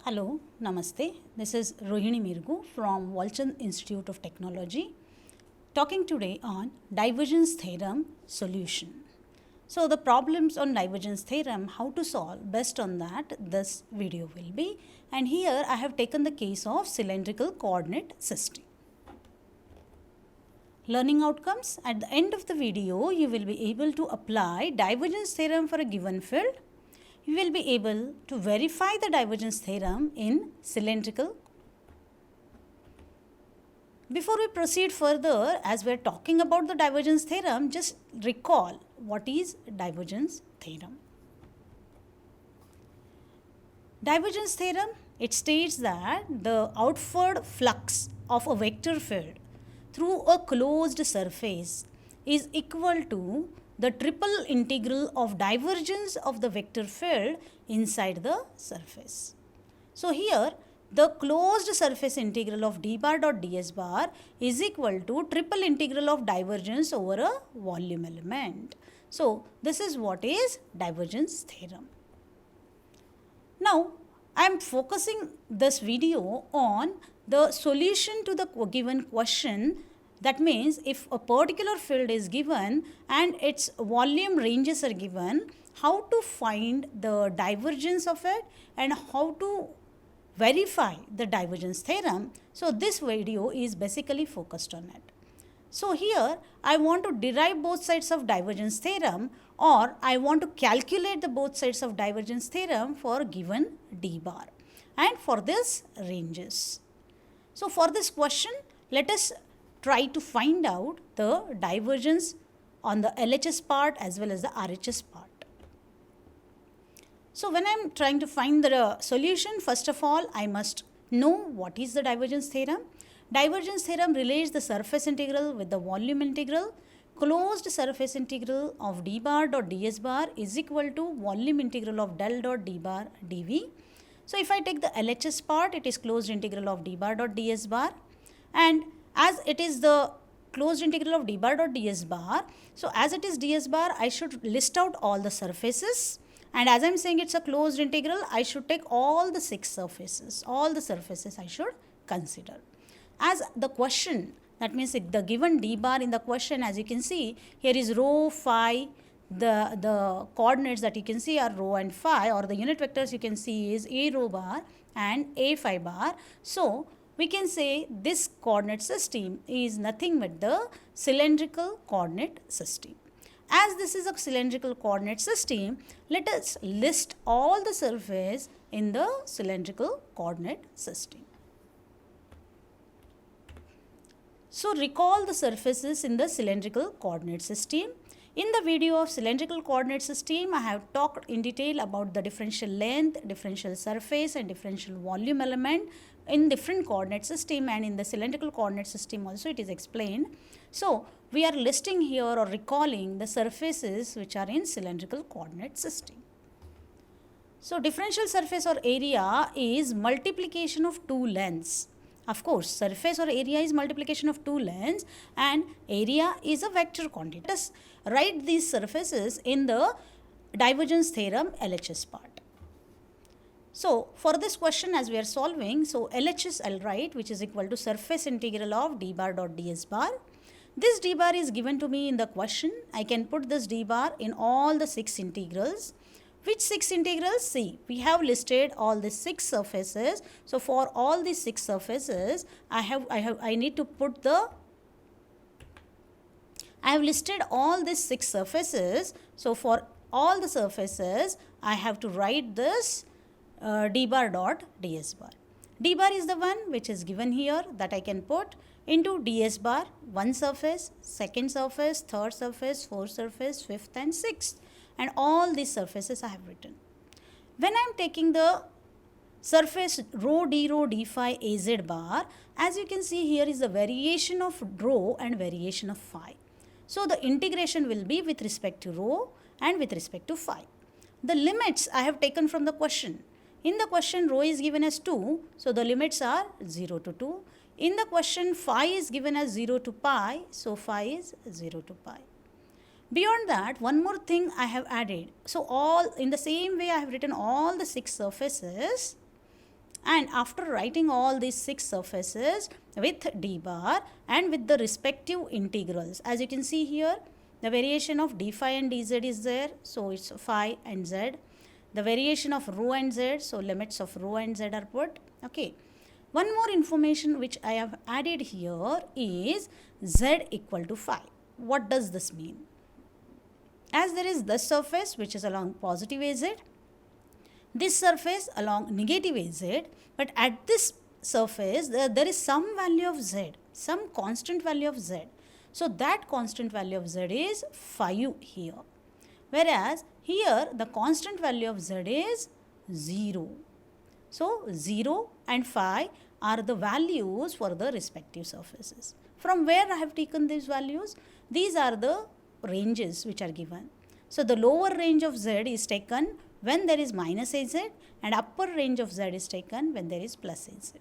Hello, Namaste. This is Rohini Mirgu from Walchand Institute of Technology talking today on divergence theorem solution. So the problems on divergence theorem, how to solve, based on that this video will be. And here I have taken the case of cylindrical coordinate system. Learning outcomes, at the end of the video you will be able to apply divergence theorem for a given field. You will be able to verify the divergence theorem in cylindrical. Before we proceed further, as we are talking about the divergence theorem, just recall what is divergence theorem. Divergence theorem, it states that the outward flux of a vector field through a closed surface is equal to the triple integral of divergence of the vector field inside the surface. So here the closed surface integral of d bar dot ds bar is equal to triple integral of divergence over a volume element. So this is what is divergence theorem. Now I am focusing this video on the solution to the given question. That means if a particular field is given and its volume ranges are given, how to find the divergence of it and how to verify the divergence theorem. So this video is basically focused on it. So here I want to derive both sides of divergence theorem, or I want to calculate the both sides of divergence theorem for given d bar and for this ranges. So for this question, let us try to find out the divergence on the LHS part as well as the RHS part. So when I am trying to find the solution, first of all I must know what is the divergence theorem. Divergence theorem relates the surface integral with the volume integral. Closed surface integral of d bar dot ds bar is equal to volume integral of del dot d bar dv. So if I take the LHS part, it is closed integral of d bar dot ds bar, and as it is the closed integral of d bar dot ds bar, so as it is ds bar, I should list out all the surfaces, and as I am saying it's a closed integral, I should take all the 6 surfaces, all the surfaces I should consider. As the question, that means the given d bar in the question, as you can see, here is rho, phi, the coordinates that you can see are rho and phi, or the unit vectors you can see is a rho bar and a phi bar. So we can say this coordinate system is nothing but the cylindrical coordinate system. As this is a cylindrical coordinate system, let us list all the surface in the cylindrical coordinate system. So recall the surfaces in the cylindrical coordinate system. In the video of cylindrical coordinate system, I have talked in detail about the differential length, differential surface and differential volume element in different coordinate system, and in the cylindrical coordinate system also it is explained. So we are listing here or recalling the surfaces which are in cylindrical coordinate system. So differential surface or area is multiplication of two lengths. Of course, surface or area is multiplication of two lengths and area is a vector quantity. Let us write these surfaces in the divergence theorem LHS part. So for this question as we are solving, so LHS I'll write, which is equal to surface integral of d bar dot ds bar. This d bar is given to me in the question. I can put this d bar in all the 6 integrals. Which 6 integrals? See, we have listed all the 6 surfaces. So for all these 6 surfaces, I have listed all these 6 surfaces. So for all the surfaces, I have to write this d bar dot ds bar. D bar is the one which is given here that I can put into ds bar, one surface, second surface, third surface, fourth surface, fifth and sixth, and all these surfaces I have written. When I am taking the surface rho d phi az bar, as you can see here is the variation of rho and variation of phi. So the integration will be with respect to rho and with respect to phi. The limits I have taken from the question. In the question rho is given as 2, so the limits are 0 to 2. In the question phi is given as 0 to pi, so phi is 0 to pi. Beyond that, one more thing I have added. So all in the same way I have written all the 6 surfaces. And after writing all these 6 surfaces with d bar and with the respective integrals, as you can see here, the variation of d phi and dz is there, so it's phi and z. The variation of rho and z, so limits of rho and z are put. Okay. One more information which I have added here is z equal to phi. What does this mean? As there is this surface which is along positive AZ, this surface along negative AZ, but at this surface there is some value of z, some constant value of z. So that constant value of z is phi here. Whereas here the constant value of z is 0. So 0 and phi are the values for the respective surfaces. From where I have taken these values? These are the ranges which are given. So the lower range of z is taken when there is minus az, and upper range of z is taken when there is plus az.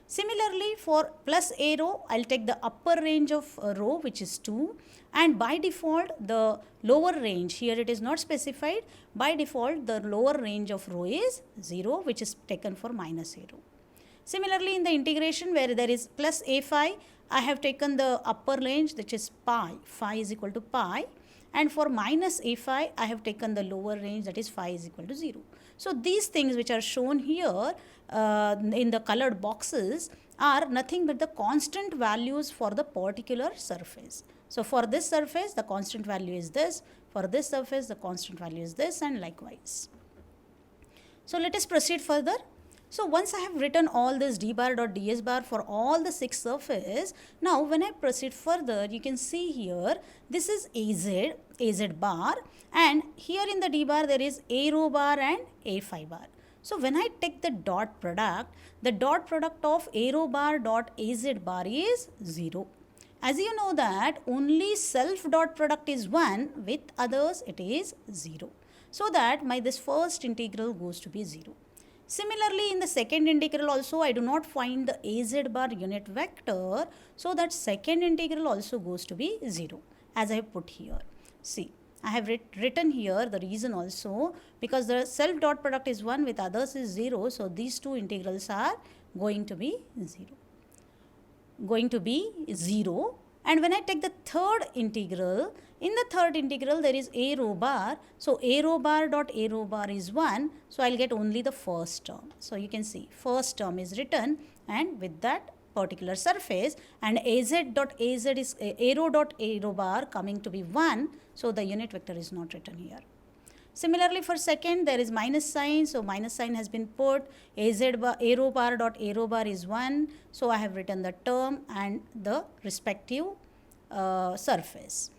Similarly, for plus a rho, I will take the upper range of rho, which is 2, and by default the lower range, here it is not specified, by default the lower range of rho is 0, which is taken for minus a rho. Similarly, in the integration where there is plus a phi, I have taken the upper range, which is pi is equal to pi, and for minus a phi, I have taken the lower range, that is phi is equal to 0. So these things which are shown here in the colored boxes are nothing but the constant values for the particular surface. So for this surface, the constant value is this, for this surface, the constant value is this, and likewise. So let us proceed further. So once I have written all this d bar dot ds bar for all the 6 surfaces, now when I proceed further, you can see here, this is az bar, and here in the d bar there is a rho bar and a phi bar. So when I take the dot product of a rho bar dot az bar is 0. As you know that only self dot product is 1, with others it is 0. So that this first integral goes to be 0. Similarly, in the second integral also, I do not find the az bar unit vector, so that second integral also goes to be 0, as I have put here. See, I have written here the reason also, because the self dot product is 1, with others is 0, so these two integrals are going to be 0. And when I take the third integral, in the third integral there is a rho bar. So a rho bar dot a rho bar is 1. So I will get only the first term. So you can see first term is written, and with that particular surface, and az dot az is a rho dot a rho bar coming to be 1. So the unit vector is not written here. Similarly, for second, there is minus sign. So minus sign has been put. A rho bar dot a rho bar is 1. So I have written the term and the respective surface.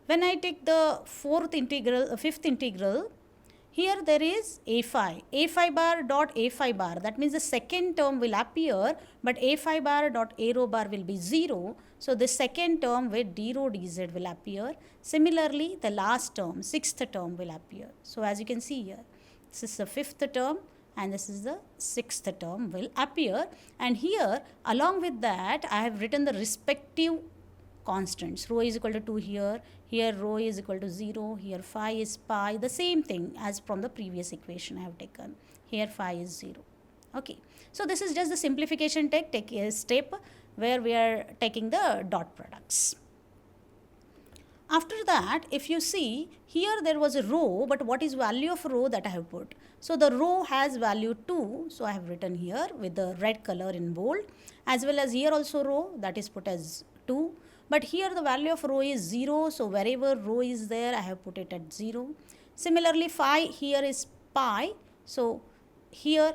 When I take the fifth integral, here there is a phi bar dot a phi bar. That means the second term will appear, but a phi bar dot a rho bar will be 0. So the second term with d rho dz will appear. Similarly, the last term, sixth term will appear. So as you can see here, this is the fifth term and this is the sixth term will appear. And here, along with that, I have written the respective constants. Rho is equal to 2 here, here rho is equal to 0, here phi is pi, the same thing as from the previous equation I have taken. Here phi is 0. Okay, so this is just the simplification take a step where we are taking the dot products. After that, if you see, here there was a rho, but what is value of rho that I have put? So the rho has value 2, so I have written here with the red color in bold, as well as here also rho, that is put as 2. But here the value of rho is 0, so wherever rho is there, I have put it at 0. Similarly, phi here is pi, so here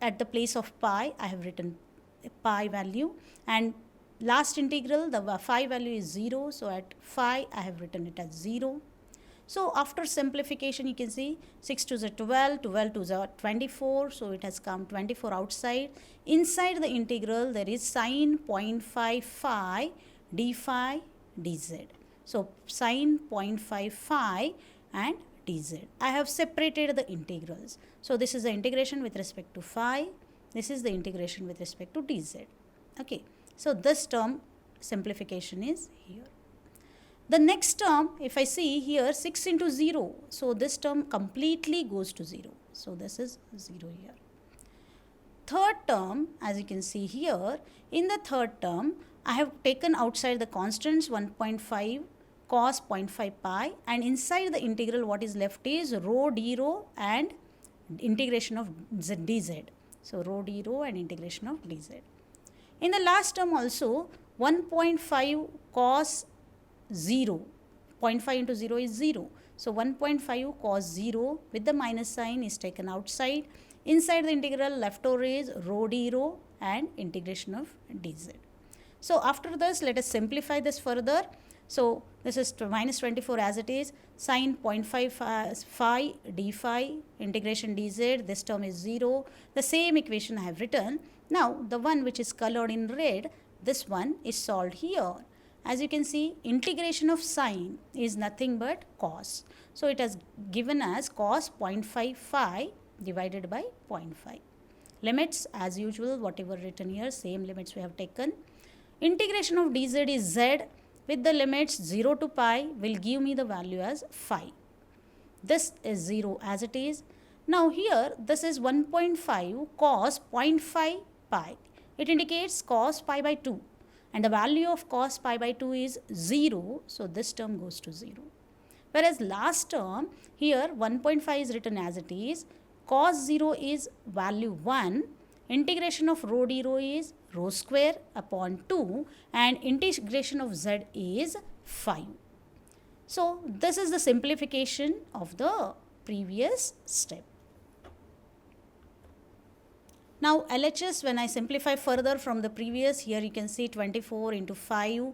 at the place of pi, I have written a pi value, and last integral, the phi value is 0, so at phi, I have written it as 0. So after simplification, you can see 6 to the 12, 12 to the 24, so it has come 24 outside. Inside the integral, there is sine 0.5 phi d phi dz. So sine 0.5 phi and dz. I have separated the integrals. So this is the integration with respect to phi. This is the integration with respect to dz. Okay. So this term simplification is here. The next term, if I see here 6 into 0, so this term completely goes to 0. So this is 0 here. third term, as you can see here, in the third term, I have taken outside the constants 1.5 cos 0.5 pi, and inside the integral what is left is rho d rho and integration of dz. So rho d rho and integration of dz. In the last term also 1.5 cos 0, 0.5 into 0 is 0. So 1.5 cos 0 with the minus sign is taken outside. Inside the integral left over is rho d rho and integration of dz. So after this, let us simplify this further. So this is minus 24 as it is, sine 0.5 phi d phi integration dz, this term is 0. The same equation I have written. Now the one which is colored in red, this one is solved here. As you can see, integration of sine is nothing but cos. So it has given as cos 0.5 phi divided by 0.5. Limits as usual, whatever written here, same limits we have taken. Integration of dz is z with the limits 0 to pi will give me the value as phi. This is 0 as it is. Now here this is 1.5 cos 0.5 pi. It indicates cos pi by 2 and the value of cos pi by 2 is 0. So this term goes to 0. Whereas last term here 1.5 is written as it is. Cos 0 is value 1. Integration of rho d rho is rho square upon 2 and integration of z is 5. So this is the simplification of the previous step. Now LHS, when I simplify further from the previous, here you can see 24 into 5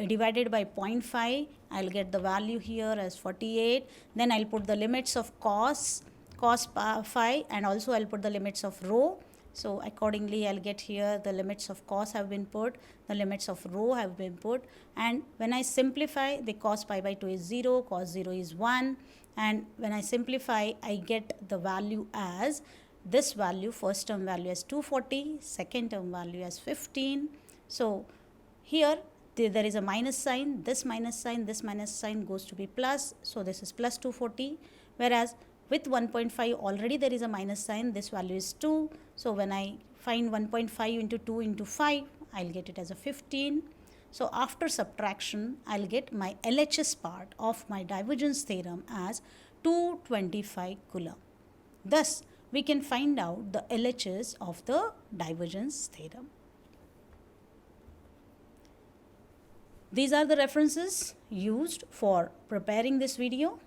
divided by 0.5, I'll get the value here as 48. Then I'll put the limits of cos phi and also I'll put the limits of rho. So accordingly I'll get here the limits of cos have been put, the limits of rho have been put, and when I simplify, the cos pi by 2 is 0, cos 0 is 1, and when I simplify I get the value as this value, first term value as 240, second term value as 15. So here there is a minus sign, this minus sign goes to be plus, so this is plus 240, whereas with 1.5 already there is a minus sign, this value is 2. So when I find 1.5 into 2 into 5, I'll get it as a 15. So after subtraction, I'll get my LHS part of my divergence theorem as 225 Coulomb. Thus, we can find out the LHS of the divergence theorem. These are the references used for preparing this video.